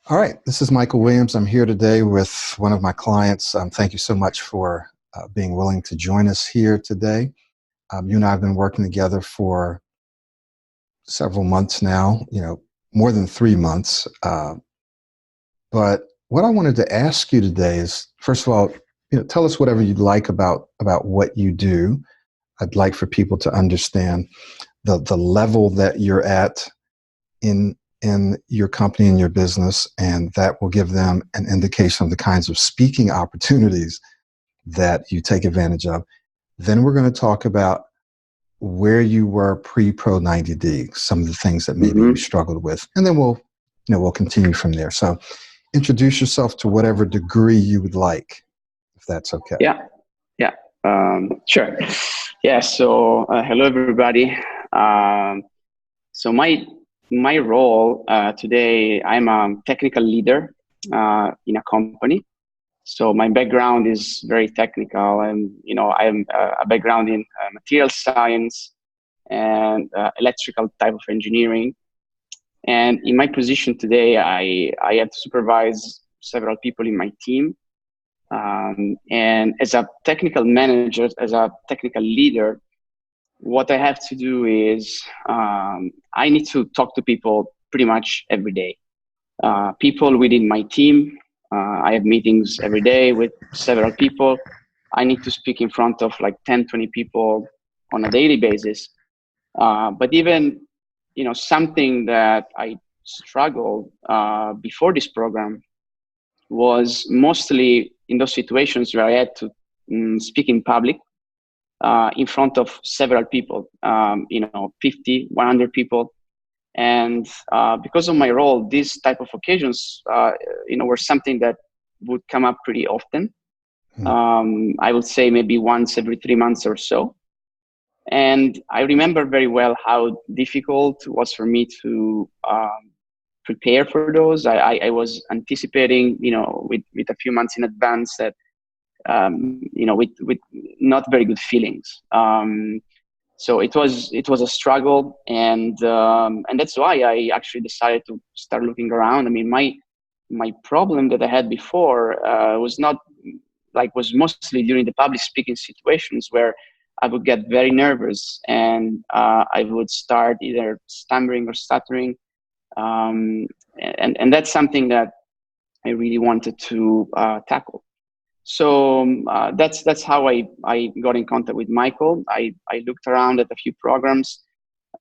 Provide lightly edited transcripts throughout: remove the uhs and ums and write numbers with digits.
All right, this is Michael Williams. I'm here today with one of my clients. Thank you so much for being willing to join us here today. You and I have been working together for several months now, more than 3 months. But what I wanted to ask you today is, first of all, tell us whatever you'd like about what you do. I'd like for people to understand the level that you're at in your company and your business, and that will give them an indication of the kinds of speaking opportunities that you take advantage of. Then we're going to talk about where you were pre-Pro 90D, some of the things that maybe you struggled with, and then we'll continue from there. So introduce yourself to whatever degree you would like, if that's okay. Yeah, sure. Yeah, so hello everybody. So my role today, I'm a technical leader in a company. So my background is very technical, and I'm a background in material science and electrical type of engineering. And in my position today, I have to supervise several people in my team. And as a technical manager, as a technical leader, what I have to do is I need to talk to people pretty much every day. People within my team, I have meetings every day with several people. I need to speak in front of like 10, 20 people on a daily basis. But even, something that I struggled before this program was mostly in those situations where I had to speak in public in front of several people, 50, 100 people. And because of my role, these type of occasions, were something that would come up pretty often. I would say maybe once every 3 months or so. And I remember very well how difficult it was for me to prepare for those. I was anticipating, with a few months in advance that, with not very good feelings. So it was a struggle, and that's why I actually decided to start looking around. I mean, my problem that I had before was mostly during the public speaking situations where I would get very nervous, and I would start either stammering or stuttering, and that's something that I really wanted to tackle. So that's how I got in contact with Michael. I looked around at a few programs.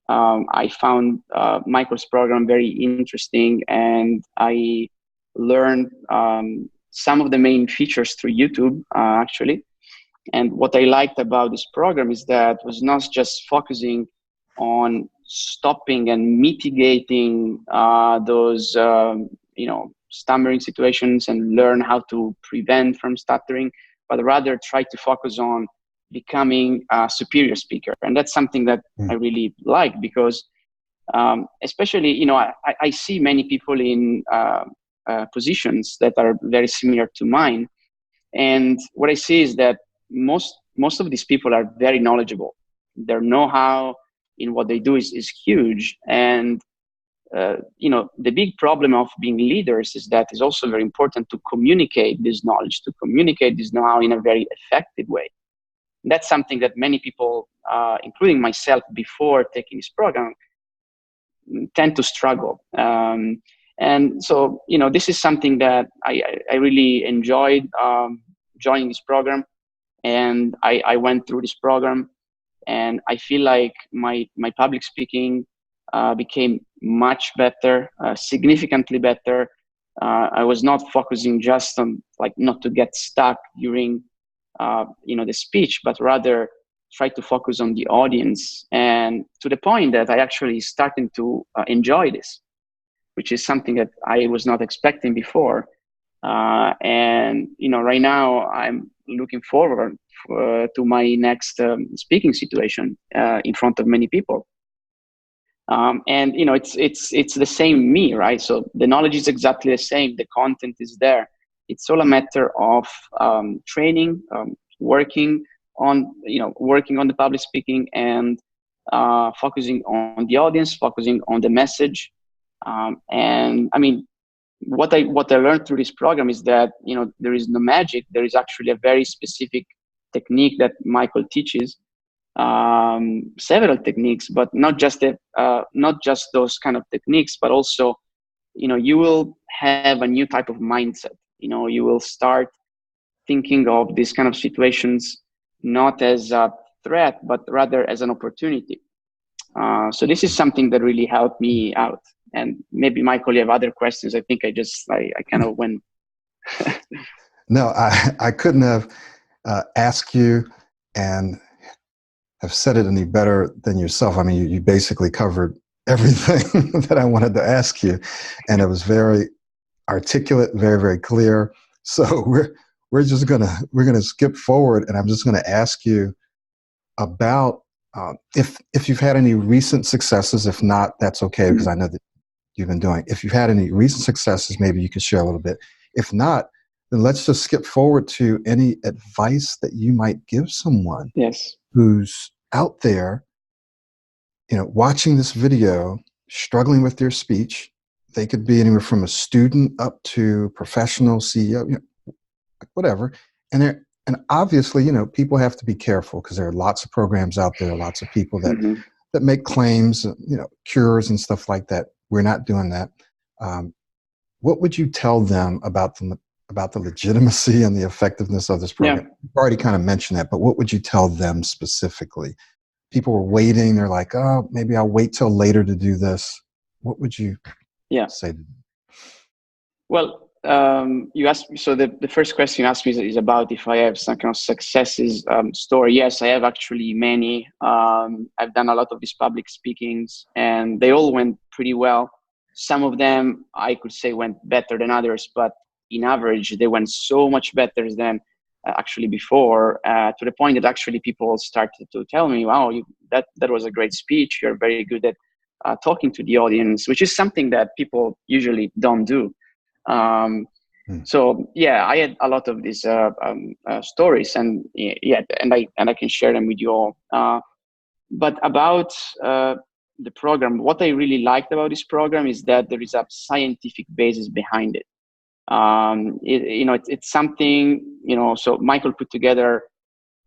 I found Michael's program very interesting, and I learned some of the main features through YouTube, actually. And what I liked about this program is that it was not just focusing on stopping and mitigating those stammering situations and learn how to prevent from stuttering, but rather try to focus on becoming a superior speaker. And that's something that I really like, because especially, I see many people in positions that are very similar to mine. And what I see is that most of these people are very knowledgeable. Their know-how in what they do is huge. And the big problem of being leaders is that it's also very important to communicate this knowledge, to communicate this know-how in a very effective way. And that's something that many people, including myself before taking this program, tend to struggle. And so, this is something that I really enjoyed joining this program. And I went through this program, and I feel like my public speaking became much better, significantly better. I was not focusing just on not to get stuck during the speech, but rather try to focus on the audience, and to the point that I actually started to enjoy this, which is something that I was not expecting before. And right now I'm looking forward to my next speaking situation in front of many people. And it's the same me, right? So the knowledge is exactly the same. The content is there. It's all a matter of training, working on the public speaking, and focusing on the audience, focusing on the message. And I mean, what I learned through this program is that, there is no magic. There is actually a very specific technique that Michael teaches, several techniques, but not just those kind of techniques, but also, you will have a new type of mindset. You will start thinking of these kind of situations not as a threat, but rather as an opportunity. So this is something that really helped me out. And maybe Michael, you have other questions. I think I kind of went. No, I couldn't have asked you and have said it any better than yourself. I mean, you basically covered everything that I wanted to ask you, and it was very articulate, very, very clear. So we're gonna skip forward, and I'm just gonna ask you about if you've had any recent successes. If not, that's okay, because I know that you've been doing. If you've had any recent successes, maybe you could share a little bit. If not, then let's just skip forward to any advice that you might give someone Yes. who's out there, watching this video, struggling with their speech. They could be anywhere from a student up to professional CEO, whatever. And obviously, people have to be careful because there are lots of programs out there, lots of people that that make claims, cures and stuff like that. We're not doing that. What would you tell them about the legitimacy and the effectiveness of this program? Yeah. You've already kind of mentioned that, but what would you tell them specifically? People were waiting. They're like, oh, maybe I'll wait till later to do this. What would you say to them? Well, you asked me, so the first question you asked me is about if I have some kind of successes story. Yes, I have actually many. I've done a lot of these public speakings, and they all went pretty well. Some of them I could say went better than others, but in average, they went so much better than actually before, to the point that actually people started to tell me, wow, that was a great speech. You're very good at talking to the audience, which is something that people usually don't do. So yeah, I had a lot of these stories, and and I can share them with you all. But about the program, what I really liked about this program is that there is a scientific basis behind it. It's something, so Michael put together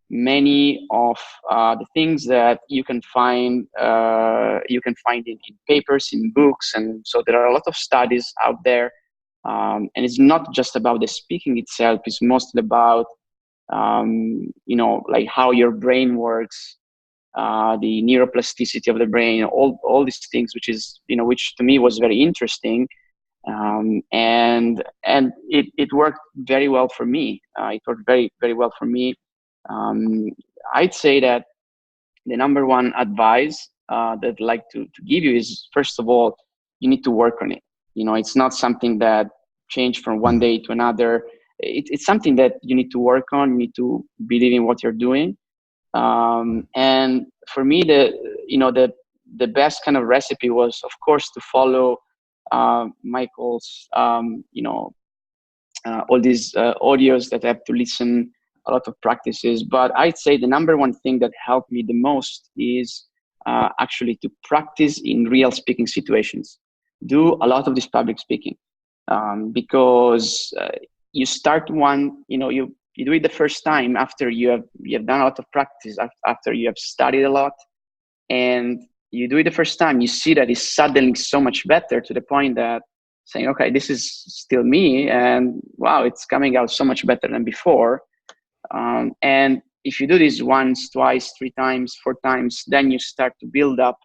many of the things that you can find in papers, in books, and so there are a lot of studies out there. And it's not just about the speaking itself. It's mostly about, like how your brain works, the neuroplasticity of the brain, all these things, which to me was very interesting. And it worked very well for me. It worked very, very well for me. I'd say that the number one advice that I'd like to give you is, first of all, you need to work on it. It's not something that changed from one day to another. It's something that you need to work on. You need to believe in what you're doing. And for me, the best kind of recipe was, of course, to follow Michael's, all these audios that I have to listen, a lot of practices. But I'd say the number one thing that helped me the most is actually to practice in real speaking situations. Do a lot of this public speaking, because you start one, you do it the first time after you have done a lot of practice, after you have studied a lot, and you do it the first time, you see that it's suddenly so much better, to the point that saying, okay, this is still me, and wow, it's coming out so much better than before. And if you do this once, twice, 3 times, 4 times, then you start to build up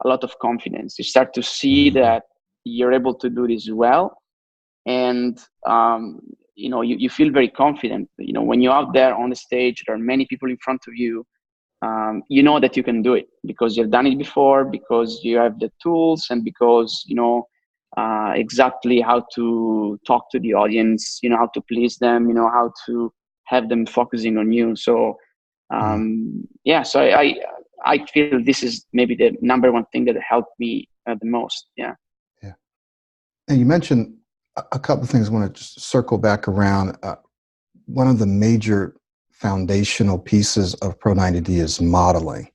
a lot of confidence. You start to see that you're able to do this well, and you feel very confident. When you're out there on the stage, there are many people in front of you. You know that you can do it because you've done it before, because you have the tools, and because you know exactly how to talk to the audience, how to please them, how to have them focusing on you. So so I feel this is maybe the number one thing that helped me the most. Yeah. And you mentioned a couple of things I want to just circle back around. One of the major foundational pieces of Pro90d is modeling.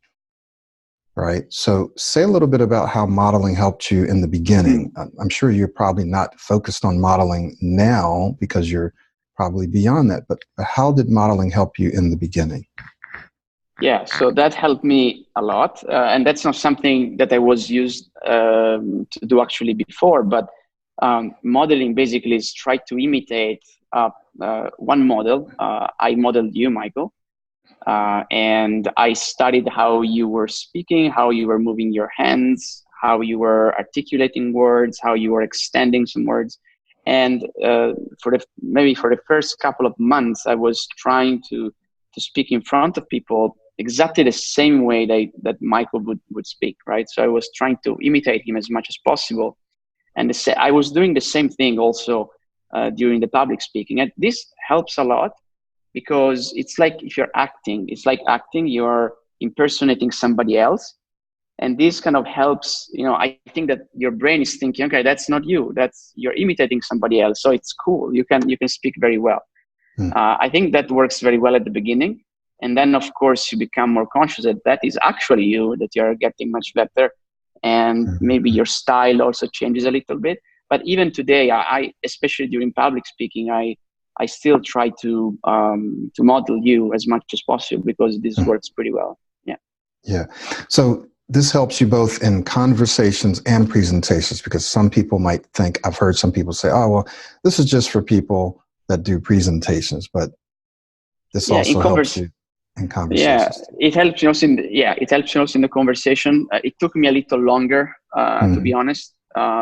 right? So say a little bit about how modeling helped you in the beginning. I'm sure you're probably not focused on modeling now because you're probably beyond that, but how did modeling help you in the beginning? Yeah, so that helped me a lot. And that's not something that I was used to do actually before, but modeling basically is try to imitate one model. I modeled you, Michael, and I studied how you were speaking, how you were moving your hands, how you were articulating words, how you were extending some words. And maybe for the first couple of months, I was trying to speak in front of people exactly the same way that Michael would speak, right? So I was trying to imitate him as much as possible. And I was doing the same thing also during the public speaking. And this helps a lot because it's like if you're acting, it's like acting, you're impersonating somebody else. And this kind of helps, I think that your brain is thinking, okay, that's not you, you're imitating somebody else. So it's cool. You can speak very well. I think that works very well at the beginning. And then, of course, you become more conscious that is actually you, that you're getting much better. And maybe your style also changes a little bit. But even today, I especially during public speaking, I still try to model you as much as possible because this works pretty well. Yeah. Yeah. So this helps you both in conversations and presentations, because some people might think, I've heard some people say, oh, well, this is just for people that do presentations, but this also helps you in conversations. Yeah, it helps you also it helps you also in the conversation. It took me a little longer, to be honest,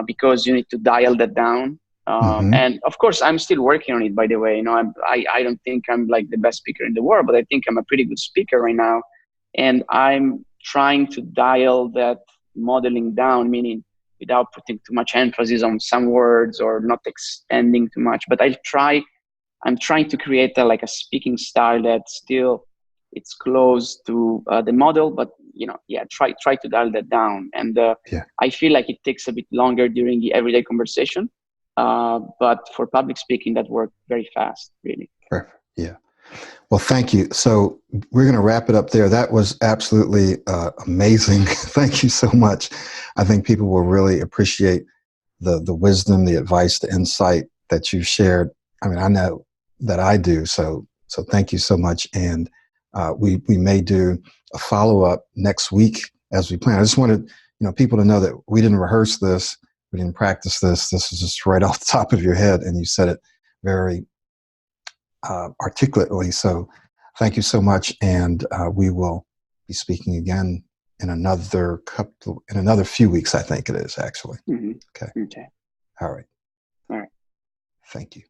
because you need to dial that down. And of course, I'm still working on it, by the way. I don't think I'm like the best speaker in the world, but I think I'm a pretty good speaker right now. And I'm trying to dial that modeling down, meaning without putting too much emphasis on some words or not extending too much. But I'm trying to create a speaking style that still it's close to the model, but try to dial that down. And I feel like it takes a bit longer during the everyday conversation, but for public speaking, that worked very fast, really. Perfect. Yeah. Well, thank you. So we're going to wrap it up there. That was absolutely amazing. Thank you so much. I think people will really appreciate the wisdom, the advice, the insight that you shared. I mean, I know that I do. So thank you so much. And we may do a follow-up next week as we plan. I just wanted people to know that we didn't rehearse this. We didn't practice this. This is just right off the top of your head. And you said it very articulately. So thank you so much. And we will be speaking again in another few weeks, I think it is actually. Mm-hmm. Okay. Okay. All right. All right. Thank you.